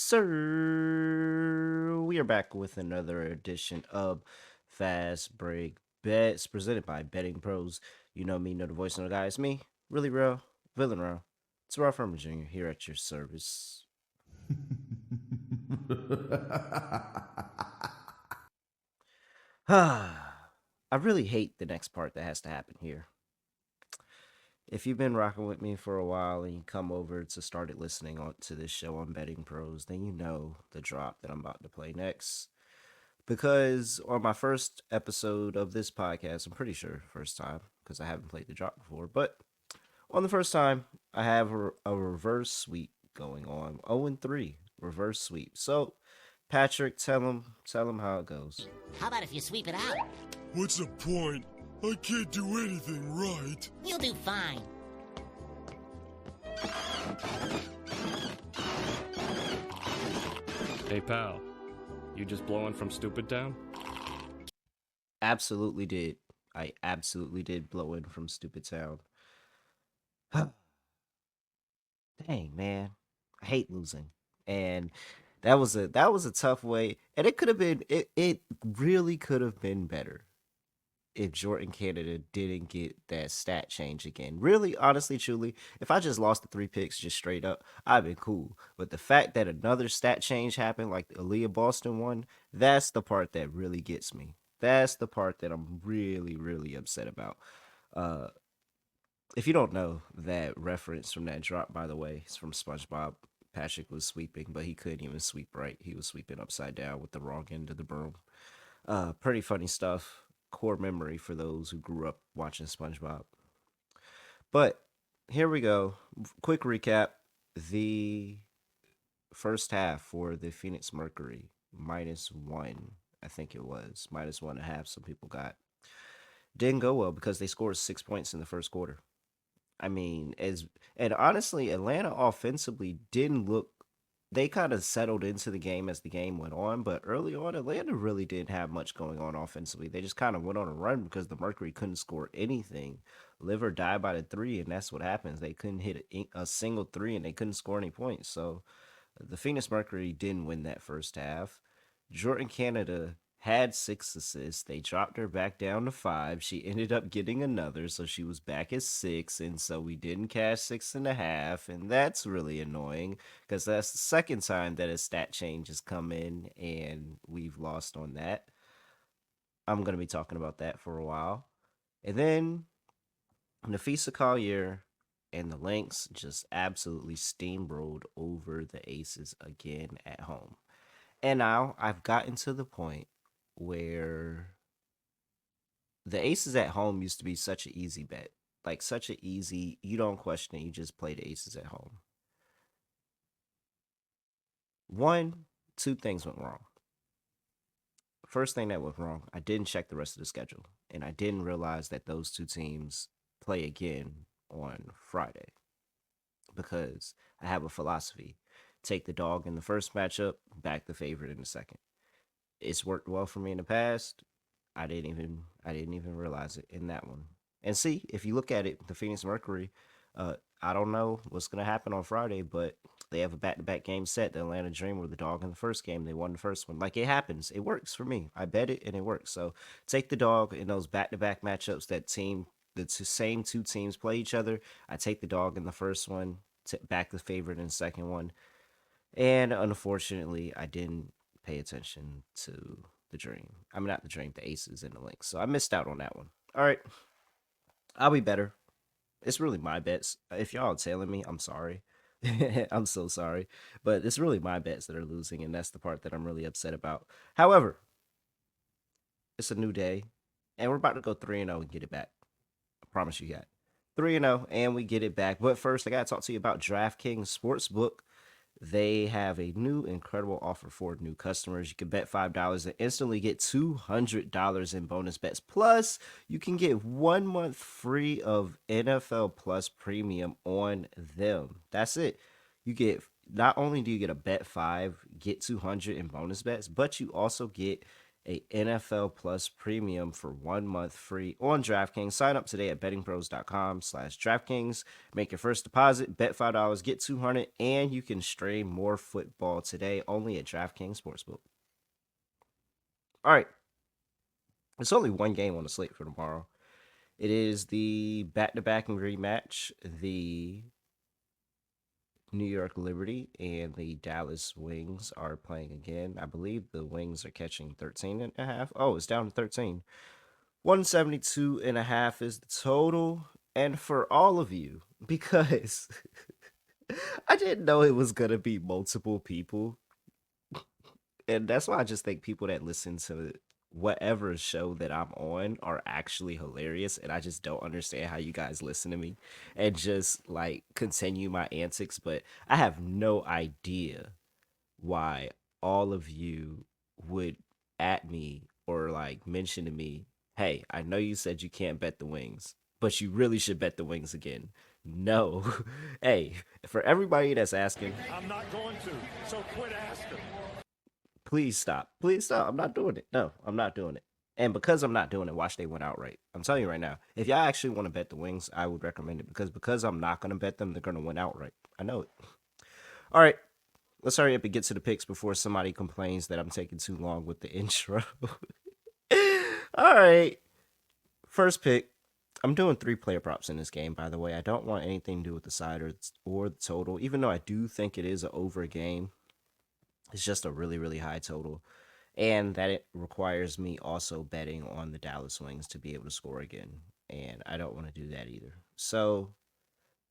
sir. We are back with another edition of Fast Break Bets presented by Betting Pros. You know me, know the voice, know the guy. It's me, really real, villain real. It's Terrell Furman Jr. here at your service. I really hate the next part that has to happen here. If you've been rocking with me for a while and you come over to started listening on to this show on Betting Pros, then you know the drop that I'm about to play next. Because on my first episode of this podcast, I'm pretty sure first time because I haven't played the drop before, but on the first time, I have a reverse sweep going on. 0 and 3 reverse sweep. So, Patrick, tell him how it goes. How about if you sweep it out? What's the point? I can't do anything right. You'll do fine. Hey pal, you just blowing from Stupid Town? Absolutely did. I absolutely did blow in from Stupid Town. Dang, man. I hate losing. And that was a tough way. And it could have been it really could have been better if Jordan Canada didn't get that stat change again. Really, honestly, truly, if I just lost the 3 picks just straight up, I'd been cool. But the fact that another stat change happened, like the Aaliyah Boston one, that's the part that really gets me. That's the part that I'm really, really upset about. Uh, if you don't know that reference from that drop, by the way, it's from SpongeBob. Patrick was sweeping, but he couldn't even sweep right. He was sweeping upside down with the wrong end of the broom. Pretty funny stuff. Core memory for those who grew up watching SpongeBob. But here we go. Quick recap. The first half for the Phoenix Mercury, -1, I think it was. -1.5, some people got. Didn't go well because they scored 6 points in the first quarter. I mean, and honestly, Atlanta offensively didn't look. They kind of settled into the game as the game went on, but early on, Atlanta really didn't have much going on offensively. They just kind of went on a run because the Mercury couldn't score anything, live or die by the three, and that's what happens. They couldn't hit a single three, and they couldn't score any points. So the Phoenix Mercury didn't win that first half. Jordan Canada had 6 assists. They dropped her back down to 5. She ended up getting another, so she was back at 6, and so we didn't cash 6.5, and that's really annoying because that's the second time that a stat change has come in, and we've lost on that. I'm gonna be talking about that for a while, and then Nafisa Collier and the Lynx just absolutely steamrolled over the Aces again at home. And now I've gotten to the point where the Aces at home used to be such an easy bet. Like such an easy, you don't question it, you just play the Aces at home. One, two things went wrong. First thing that went wrong, I didn't check the rest of the schedule, and I didn't realize that those two teams play again on Friday because I have a philosophy. Take the dog in the first matchup, back the favorite in the second. It's worked well for me in the past. I didn't even realize it in that one. And see, if you look at it, the Phoenix Mercury, I don't know what's gonna happen on Friday, but they have a back-to-back game set. The Atlanta Dream were the dog in the first game. They won the first one. Like it happens. It works for me. I bet it and it works. So take the dog in those back-to-back matchups. The same two teams play each other. I take the dog in the first one, back the favorite in the second one. And unfortunately, I didn't pay attention to the Dream. I mean, not the Dream, the Aces and the Lynx. So I missed out on that one. All right, I'll be better. It's really my bets. If y'all are tailing me, I'm sorry. I'm so sorry. But it's really my bets that are losing, and that's the part that I'm really upset about. However, it's a new day, and we're about to go 3-0 and get it back. I promise you that. 3-0, and we get it back. But first, I got to talk to you about DraftKings Sportsbook. They have a new incredible offer for new customers. You can bet $5 and instantly get $200 in bonus bets. Plus, you can get 1 month free of NFL Plus Premium on them. That's it. You get not only do you get a bet 5, get 200 in bonus bets, but you also get a NFL Plus premium for 1 month free on DraftKings. Sign up today at bettingpros.com/DraftKings. Make your first deposit, bet $5, get 200, and you can stream more football today only at DraftKings Sportsbook. All right, there's only one game on the slate for tomorrow. It is the back-to-back and rematch, the New York Liberty and the Dallas Wings are playing again. I believe the Wings are catching 13 and a half. Oh, it's down to 13. 172 and a half is the total. And for all of you, because I didn't know it was going to be multiple people, and that's why I just think people that listen to whatever show that I'm on are actually hilarious, and I just don't understand how you guys listen to me and just like continue my antics. But I have no idea why all of you would at me or like mention to me, "Hey, I know you said you can't bet the Wings, but you really should bet the Wings again." No. Hey, for everybody that's asking, I'm not going to, so quit asking. please stop. Please stop. I'm not doing it. No, I'm not doing it. And because I'm not doing it, watch they win outright. I'm telling you right now. If y'all actually want to bet the Wings, I would recommend it because I'm not gonna bet them, they're gonna win outright. I know it. All right, let's hurry up and get to the picks before somebody complains that I'm taking too long with the intro. All right, first pick. I'm doing 3 player props in this game, by the way. I don't want anything to do with the side or the total, even though I do think it is an over game. It's just a really, really high total. And that it requires me also betting on the Dallas Wings to be able to score again. And I don't want to do that either. So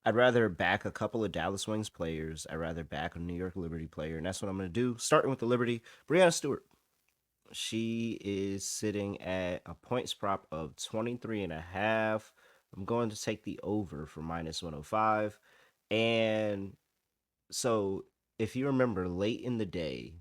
I'd rather back a couple of Dallas Wings players. I'd rather back a New York Liberty player. And that's what I'm going to do. Starting with the Liberty, Breanna Stewart. She is sitting at a points prop of 23 and a half. I'm going to take the over for minus 105. And so if you remember late in the day,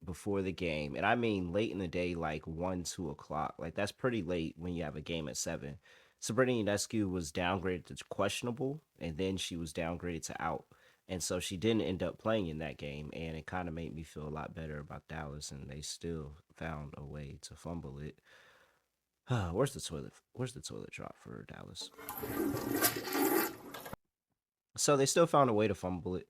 before the game, and I mean late in the day, like 1, 2 o'clock. Like that's pretty late when you have a game at 7. Sabrina Ionescu was downgraded to questionable, and then she was downgraded to out, and so she didn't end up playing in that game. And it kind of made me feel a lot better about Dallas, and they still found a way to fumble it. Where's the toilet? Where's the toilet drop for Dallas? So they still found a way to fumble it.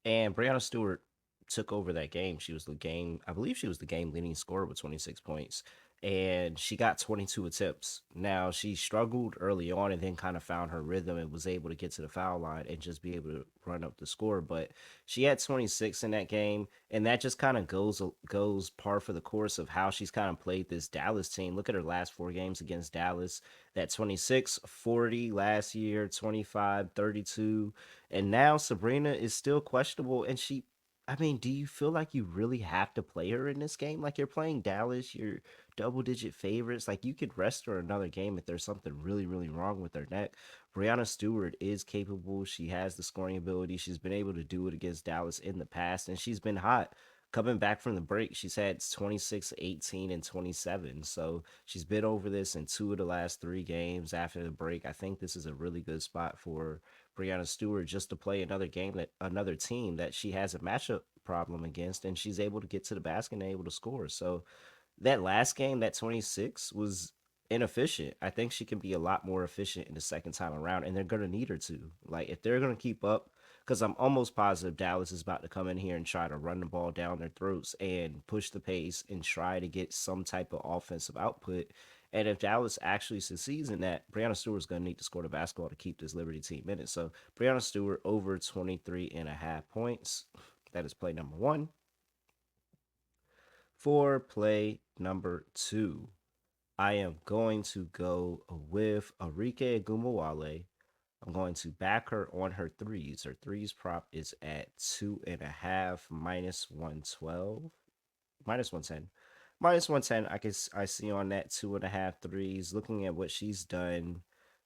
And Breanna Stewart took over that game. She was the game, I believe she was the game leading scorer with 26 points. And she got 22 attempts. Now, she struggled early on and then kind of found her rhythm and was able to get to the foul line and just be able to run up the score. But she had 26 in that game. And that just kind of goes par for the course of how she's kind of played this Dallas team. Look at her last 4 games against Dallas. That 26, 40 last year, 25, 32. And now Sabrina is still questionable. And I mean, do you feel like you really have to play her in this game? Like you're playing Dallas, you're double digit favorites. Like you could rest her another game if there's something really, really wrong with her neck. Brianna Stewart is capable. She has the scoring ability. She's been able to do it against Dallas in the past, and she's been hot. Coming back from the break, she's had 26, 18, and 27. So she's been over this in 2 of the last 3 games after the break. I think this is a really good spot for Brianna Stewart just to play another team that she has a matchup problem against, and she's able to get to the basket and able to score. So that last game, that 26 was inefficient. I think she can be a lot more efficient in the second time around, and they're gonna need her to. Like if they're gonna keep up, because I'm almost positive Dallas is about to come in here and try to run the ball down their throats and push the pace and try to get some type of offensive output. And if Dallas actually succeeds in that, Brianna Stewart's going to need to score the basketball to keep this Liberty team in it. So Brianna Stewart over 23 and a half points. That is play number 1. For play number 2, I am going to go with Arike Agumawale. I'm going to back her on her threes. Her threes prop is at 2.5 minus 112, minus 110. Minus 110, I see on that 2.5 threes. Looking at what she's done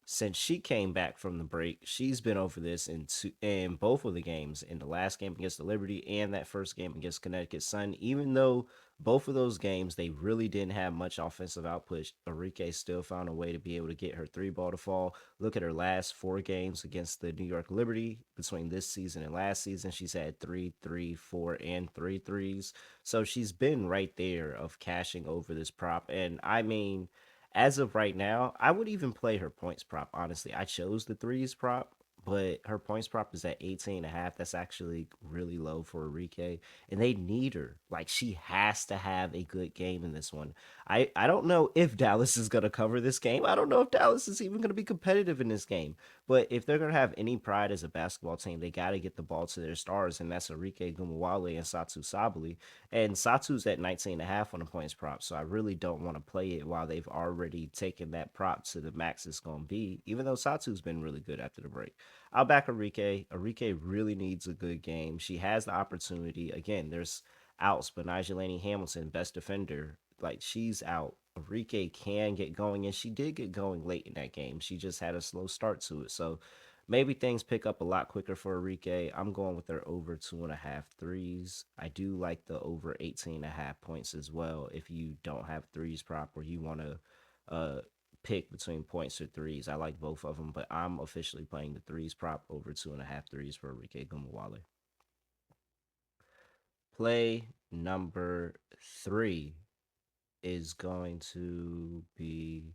Since she came back from the break, she's been over this in both of the games, in the last game against the Liberty and that first game against Connecticut Sun. Even though both of those games they really didn't have much offensive output, Enrique still found a way to be able to get her three ball to fall. Look at her last four games against the New York Liberty between this season and last season. She's had three, three, four, and three threes. So she's been right there of cashing over this prop. And I mean, as of right now, I would even play her points prop. Honestly, I chose the threes prop, but her points prop is at 18 and a half. That's actually really low for Enrique, and they need her. Like, she has to have a good game in this one. I don't know if Dallas is going to cover this game. I don't know if Dallas is even going to be competitive in this game. But if they're going to have any pride as a basketball team, they got to get the ball to their stars, and that's Enrique Gumawale and Satu Sabali. And Satu's at 19 and a half on the points prop, so I really don't want to play it while they've already taken that prop to the max it's going to be, even though Satu's been really good after the break. I'll back Enrique. Enrique really needs a good game. She has the opportunity. Again, there's outs, but Nigel Hamilton, best defender, like she's out. Enrique can get going, and she did get going late in that game. She just had a slow start to it. So maybe things pick up a lot quicker for Enrique. I'm going with her over 2.5 threes. I do like the over 18 and a half points as well. If you don't have threes prop or you want to pick between points or threes, I like both of them, but I'm officially playing the threes prop over 2.5 threes for Enrique Gumawale. Play number three is going to be,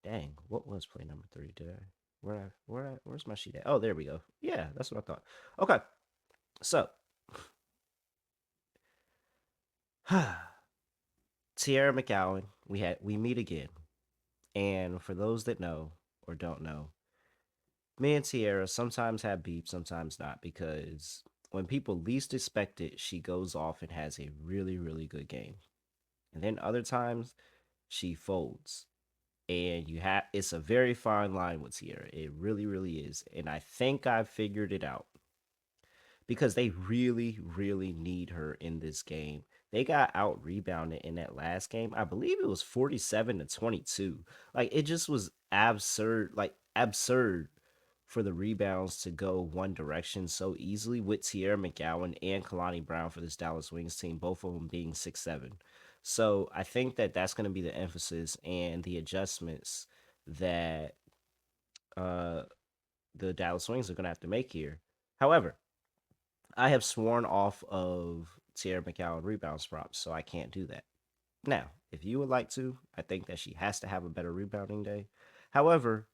dang, what was play number three? Did I where's my sheet at? Oh, there we go. Yeah, that's what I thought. Okay, so Tierra McCowan, we meet again, and for those that know or don't know, me and Tierra sometimes have beef, sometimes not, because when people least expect it, she goes off and has a really really good game, and then other times she folds. And you have it's a very fine line with Tierra. It really, really is. And I think I've figured it out because they really, really need her in this game. They got out rebounded in that last game. I believe it was 47 to 22. Like it just was absurd, like absurd for the rebounds to go one direction so easily with Tierra McGowan and Kalani Brown for this Dallas Wings team, both of them being 6'7". So I think that that's going to be the emphasis and the adjustments that uh, the Dallas Wings are going to have to make here. However, I have sworn off of Tierra McCowan rebounds props, so I can't do that. Now, if you would like to, I think that she has to have a better rebounding day. However,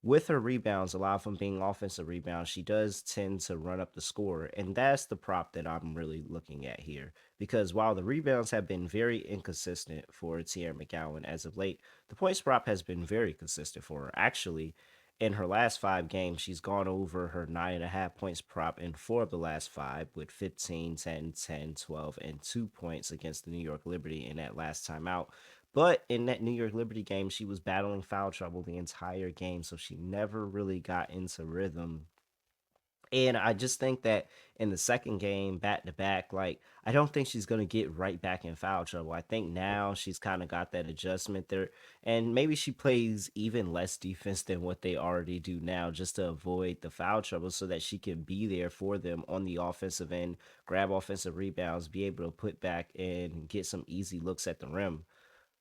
with her rebounds, a lot of them being offensive rebounds, she does tend to run up the score. And that's the prop that I'm really looking at here. Because while the rebounds have been very inconsistent for Tierra McGowan as of late, the points prop has been very consistent for her. Actually, in her last five games, she's gone over her 9.5 points prop in four of the last five with 15, 10, 10, 12, and 2 points against the New York Liberty in that last time out. But in that New York Liberty game, she was battling foul trouble the entire game, so she never really got into rhythm. And I just think that in the second game, back to back, like, I don't think she's going to get right back in foul trouble. I think now she's kind of got that adjustment there. And maybe she plays even less defense than what they already do now just to avoid the foul trouble so that she can be there for them on the offensive end, grab offensive rebounds, be able to put back and get some easy looks at the rim.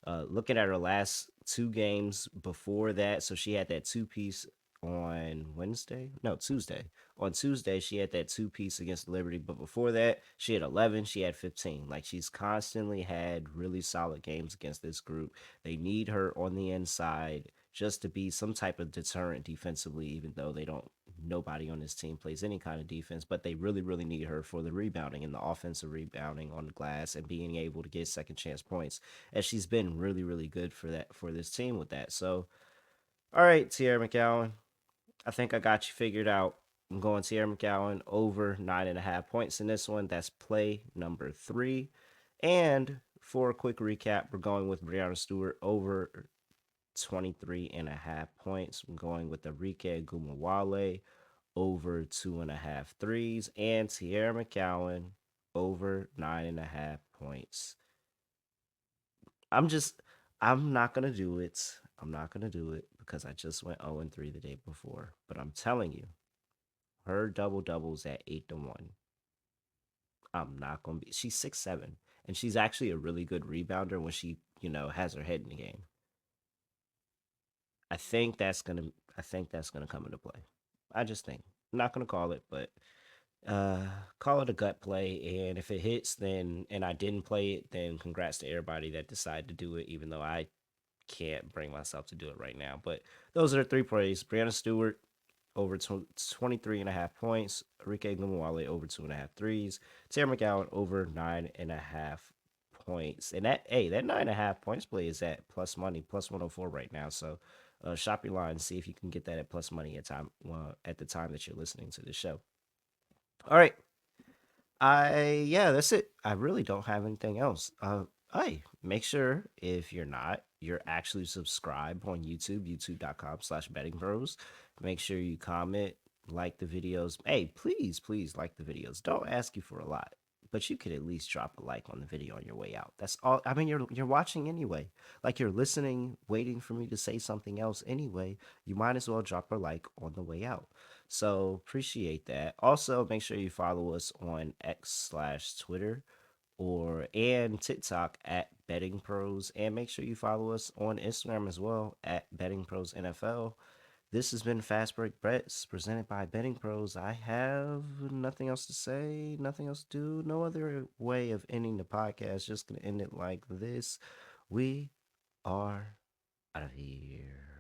Looking at her last two games before that, so she had that two piece on Wednesday, no Tuesday. On Tuesday, she had that two piece against Liberty, but before that, she had 11, she had 15. Like she's constantly had really solid games against this group. They need her on the inside just to be some type of deterrent defensively, even though they don't nobody on this team plays any kind of defense, but they really, really need her for the rebounding and the offensive rebounding on the glass and being able to get second chance points. And she's been really, really good for that for this team with that. So, all right, Tierra McCowan, I think I got you figured out. I'm going Tierra McCowan over 9.5 points in this one. That's play number three. And for a quick recap, we're going with Brianna Stewart over 23.5 points. I'm going with Enrique Gumawale over 2.5 threes, and Tierra McCowan over 9.5 points. I'm just, I'm not gonna do it. I'm not gonna do it because I just went 0-3 the day before. But I'm telling you, her double doubles at 8-1. I'm not gonna be. She's 6'7", and she's actually a really good rebounder when she, has her head in the game. I think that's gonna. I think that's gonna come into play. I just think. I'm not gonna call it, but call it a gut play. And if it hits, then and I didn't play it, then congrats to everybody that decided to do it. Even though I can't bring myself to do it right now. But those are the three plays. Brianna Stewart over 23.5 points. Enrique Gumawale over 2.5 threes. Tara McGowan over 9.5 points. And that 9.5 points play is at plus money, plus 104 right now. So shop your line, see if you can get that at plus money at the time that you're listening to the show. All right. Yeah, that's it. I really don't have anything else. Hey, make sure if you're actually subscribed on YouTube, youtube.com/bettingpros. Make sure you comment, like the videos. Hey, please like the videos. Don't ask you for a lot, but you could at least drop a like on the video on your way out. That's all. I mean, you're watching anyway. Like you're listening, waiting for me to say something else anyway. You might as well drop a like on the way out. So appreciate that. Also, make sure you follow us on X/Twitter and TikTok at Betting Pros, and make sure you follow us on Instagram as well at Betting Pros NFL. This has been Fast Break Bets presented by Betting Pros. I have nothing else to say, nothing else to do, no other way of ending the podcast. Just gonna end it like this. We are out of here.